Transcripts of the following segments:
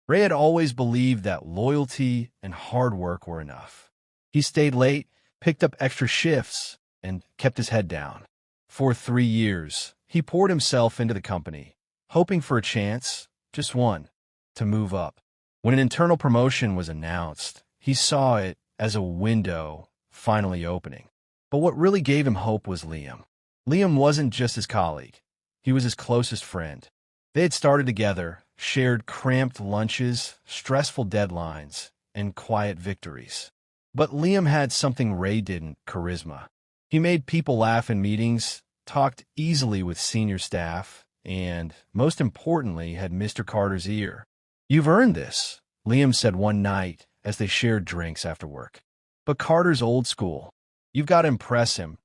Ray had always believed that loyalty and hard work were enough. He stayed late, picked up extra shifts, and kept his head down. For 3 years, he poured himself into the company, hoping for a chance, just one, to move up. When an internal promotion was announced, he saw it as a window finally opening. But what really gave him hope was Liam. Liam wasn't just his colleague. He was his closest friend. They had started together, shared cramped lunches, stressful deadlines, and quiet victories. But Liam had something Ray didn't: charisma. He made people laugh in meetings, talked easily with senior staff, and, most importantly, had Mr. Carter's ear. "You've earned this," Liam said one night as they shared drinks after work. But Carter's old school. "You've got to impress him,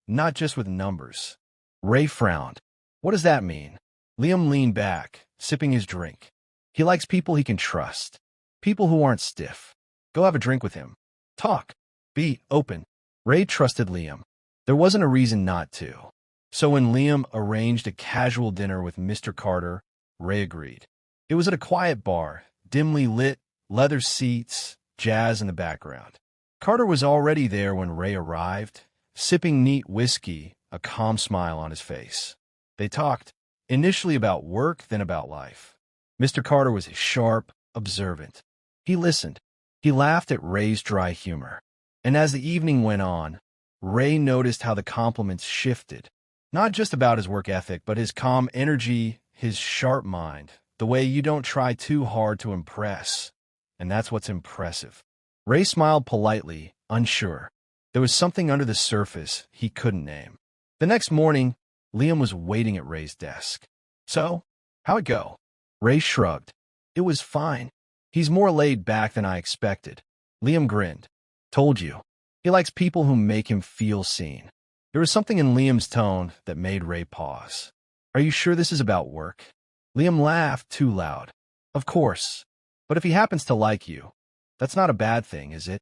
not just with numbers." Ray frowned. "What does that mean?" Liam leaned back, sipping his drink. "He likes people he can trust. People who aren't stiff. Go have a drink with him. Talk. Be open." Ray trusted Liam. There wasn't a reason not to. So when Liam arranged a casual dinner with Mr. Carter, Ray agreed. It was at a quiet bar, dimly lit, leather seats, jazz in the background. Carter was already there when Ray arrived, sipping neat whiskey, a calm smile on his face. They talked, initially about work, then about life. Mr. Carter was sharp, observant. He listened. He laughed at Ray's dry humor. And as the evening went on, Ray noticed how the compliments shifted. Not just about his work ethic, but his calm energy, his sharp mind, the way you don't try too hard to impress. And that's what's impressive. Ray smiled politely, unsure. There was something under the surface he couldn't name. The next morning, Liam was waiting at Ray's desk. "So, how'd it go?" Ray shrugged. "It was fine. He's more laid back than I expected." Liam grinned. "Told you. He likes people who make him feel seen." There was something in Liam's tone that made Ray pause. "Are you sure this is about work?" Liam laughed too loud. "Of course. But if he happens to like you, that's not a bad thing, is it?"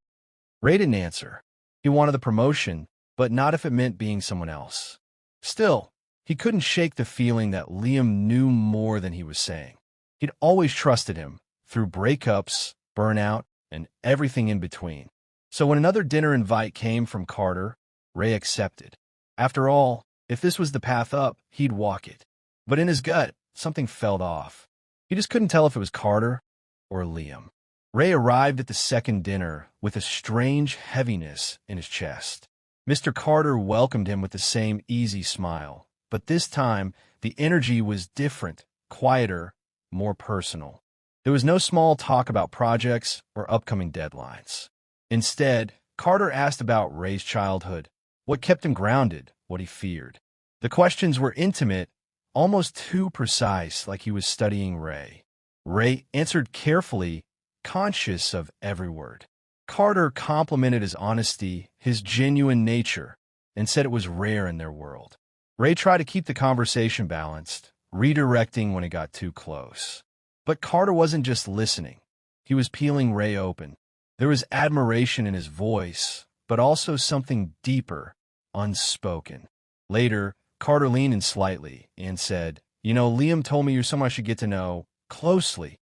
Ray didn't answer. He wanted the promotion, but not if it meant being someone else. Still, he couldn't shake the feeling that Liam knew more than he was saying. He'd always trusted him, through breakups, burnout, and everything in between. So when another dinner invite came from Carter, Ray accepted. After all, if this was the path up, he'd walk it. But in his gut, something felt off. He just couldn't tell if it was Carter or Liam. Ray arrived at the second dinner with a strange heaviness in his chest. Mr. Carter welcomed him with the same easy smile, but this time the energy was different, quieter, more personal. There was no small talk about projects or upcoming deadlines. Instead, Carter asked about Ray's childhood, what kept him grounded, what he feared. The questions were intimate, almost too precise, like he was studying Ray. Ray answered carefully, conscious of every word. Carter complimented his honesty, his genuine nature, and said it was rare in their world. Ray tried to keep the conversation balanced, redirecting when it got too close. But Carter wasn't just listening. He was peeling Ray open. There was admiration in his voice, but also something deeper, unspoken. Later, Carter leaned in slightly and said, Liam told me you're someone I should get to know closely.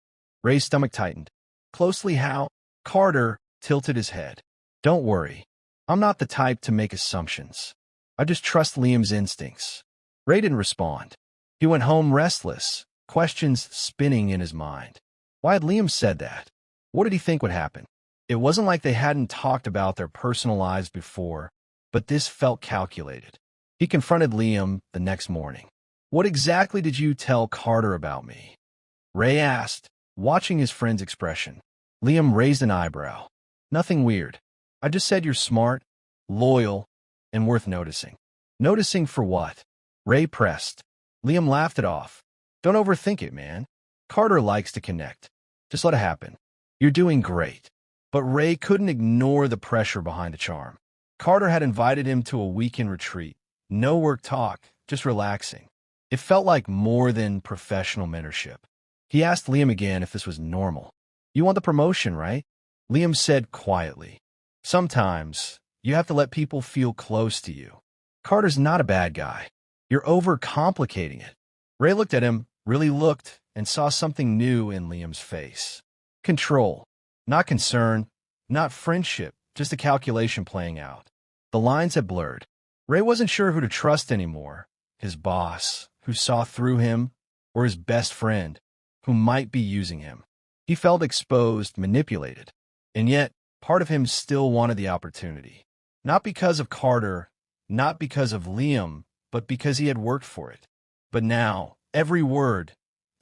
Ray's stomach tightened. Closely how? Carter tilted his head. Don't worry. I'm not the type to make assumptions. I just trust Liam's instincts. Ray didn't respond. He went home restless, questions spinning in his mind. Why had Liam said that? What did he think would happen? It wasn't like they hadn't talked about their personal lives before, but this felt calculated. He confronted Liam the next morning. What exactly did you tell Carter about me? Ray asked, watching his friend's expression. Liam raised an eyebrow. Nothing weird. I just said you're smart, loyal, and worth noticing. Noticing for what? Ray pressed. Liam laughed it off. Don't overthink it, man. Carter likes to connect. Just let it happen. You're doing great. But Ray couldn't ignore the pressure behind the charm. Carter had invited him to a weekend retreat. No work talk, just relaxing. It felt like more than professional mentorship. He asked Liam again if this was normal. You want the promotion, right? Liam said quietly. Sometimes, you have to let people feel close to you. Carter's not a bad guy. You're overcomplicating it. Ray looked at him, really looked, and saw something new in Liam's face. Control. Not concern, not friendship, just a calculation playing out. The lines had blurred. Ray wasn't sure who to trust anymore. His boss, who saw through him, or his best friend, who might be using him. He felt exposed, manipulated. And yet, part of him still wanted the opportunity. Not because of Carter, not because of Liam, but because he had worked for it. But now, every word,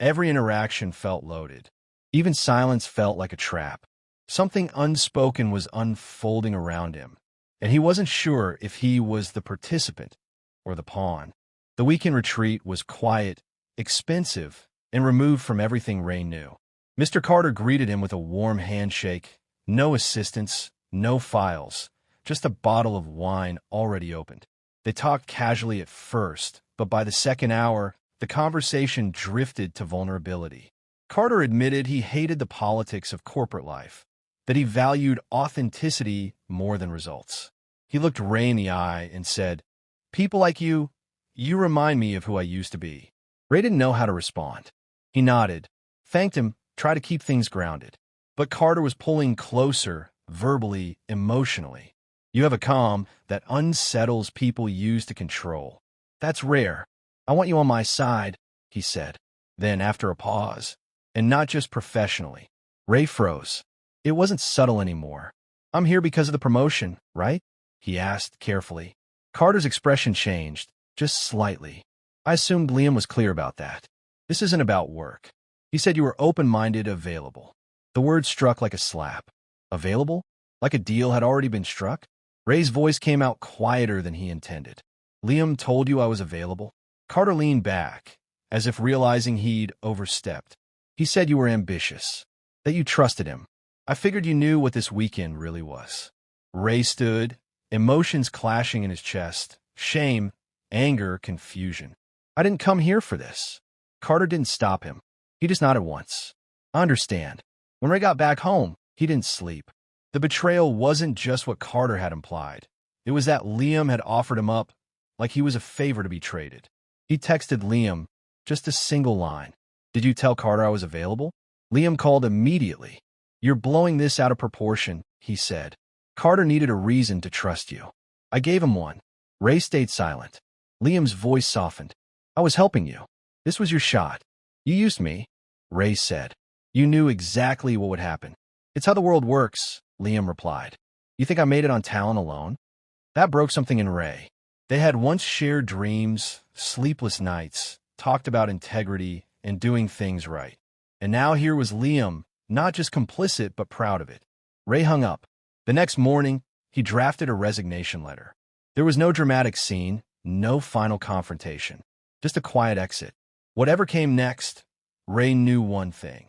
every interaction felt loaded. Even silence felt like a trap. Something unspoken was unfolding around him, and he wasn't sure if he was the participant or the pawn. The weekend retreat was quiet, expensive, and removed from everything Ray knew. Mr. Carter greeted him with a warm handshake, no assistance, no files, just a bottle of wine already opened. They talked casually at first, but by the second hour, the conversation drifted to vulnerability. Carter admitted he hated the politics of corporate life, that he valued authenticity more than results. He looked Ray in the eye and said, "People like you remind me of who I used to be." Ray didn't know how to respond. He nodded, thanked him, tried to keep things grounded. But Carter was pulling closer, verbally, emotionally. "You have a calm that unsettles people used to control. That's rare. I want you on my side," he said. Then, after a pause, and not just professionally, Ray froze. It wasn't subtle anymore. "I'm here because of the promotion, right?" he asked carefully. Carter's expression changed, just slightly. "I assumed Liam was clear about that. This isn't about work. He said you were open-minded, available." The word struck like a slap. Available? Like a deal had already been struck? Ray's voice came out quieter than he intended. "Liam told you I was available?" Carter leaned back, as if realizing he'd overstepped. "He said you were ambitious, that you trusted him. I figured you knew what this weekend really was." Ray stood, emotions clashing in his chest, shame, anger, confusion. "I didn't come here for this." Carter didn't stop him. He just nodded once. "I understand." When Ray got back home, he didn't sleep. The betrayal wasn't just what Carter had implied. It was that Liam had offered him up like he was a favor to be traded. He texted Liam, just a single line. "Did you tell Carter I was available?" Liam called immediately. "You're blowing this out of proportion," he said. "Carter needed a reason to trust you." "I gave him one." Ray stayed silent. Liam's voice softened. "I was helping you. This was your shot." "You used me," Ray said. "You knew exactly what would happen." "It's how the world works," Liam replied. "You think I made it on talent alone?" That broke something in Ray. They had once shared dreams, sleepless nights, talked about integrity and doing things right. And now here was Liam, not just complicit, but proud of it. Ray hung up. The next morning, he drafted a resignation letter. There was no dramatic scene, no final confrontation, just a quiet exit. Whatever came next, Ray knew one thing.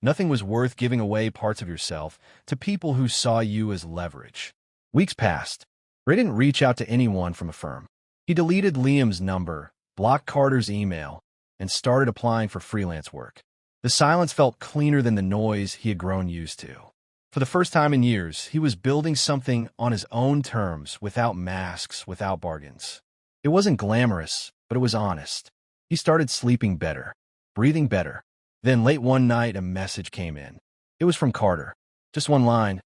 Nothing was worth giving away parts of yourself to people who saw you as leverage. Weeks passed. Ray didn't reach out to anyone from a firm. He deleted Liam's number, blocked Carter's email, and started applying for freelance work. The silence felt cleaner than the noise he had grown used to. For the first time in years, he was building something on his own terms, without masks, without bargains. It wasn't glamorous, but it was honest. He started sleeping better, breathing better. Then late one night, a message came in. It was from Carter. Just one line.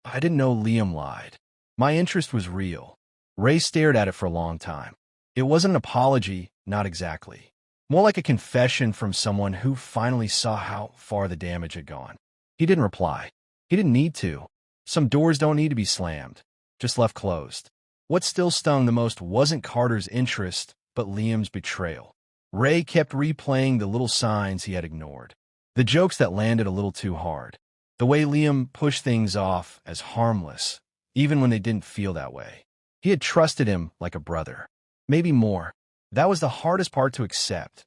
"I didn't know Liam lied. My interest was real." Ray stared at it for a long time. It wasn't an apology, not exactly. More like a confession from someone who finally saw how far the damage had gone. He didn't reply. He didn't need to. Some doors don't need to be slammed, just left closed. What still stung the most wasn't Carter's interest, but Liam's betrayal. Ray kept replaying the little signs he had ignored. The jokes that landed a little too hard. The way Liam pushed things off as harmless, even when they didn't feel that way. He had trusted him like a brother. Maybe more. That was the hardest part to accept.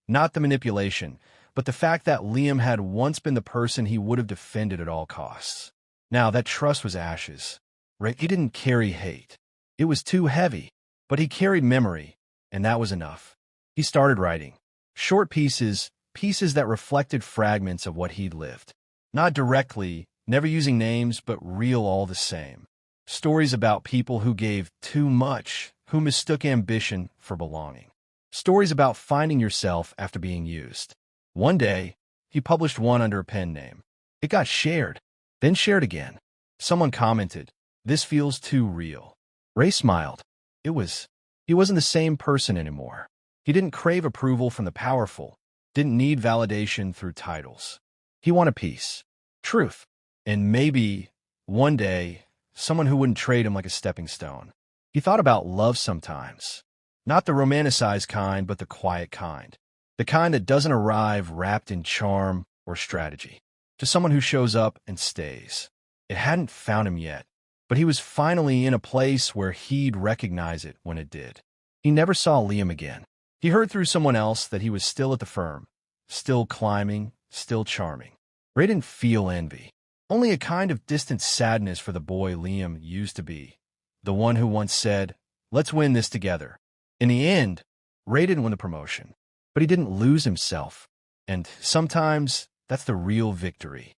Not the manipulation, but the fact that Liam had once been the person he would have defended at all costs. Now that trust was ashes. Ray didn't carry hate. It was too heavy, but he carried memory, and that was enough. He started writing. Short pieces that reflected fragments of what he'd lived. Not directly, never using names, but real all the same. Stories about people who gave too much, who mistook ambition for belonging. Stories about finding yourself after being used. One day, He published one under a pen name. It got shared, then shared again. Someone commented, "This feels too real." Ray smiled. He wasn't the same person anymore. He didn't crave approval from the powerful, didn't need validation through titles. He wanted peace, truth, and maybe, one day, someone who wouldn't trade him like a stepping stone. He thought about love sometimes. Not the romanticized kind, but the quiet kind. The kind that doesn't arrive wrapped in charm or strategy. Just someone who shows up and stays. It hadn't found him yet, but he was finally in a place where he'd recognize it when it did. He never saw Liam again. He heard through someone else that he was still at the firm, still climbing, still charming. Ray didn't feel envy, only a kind of distant sadness for the boy Liam used to be, the one who once said, "Let's win this together." In the end, Ray didn't win the promotion, but he didn't lose himself, and sometimes that's the real victory.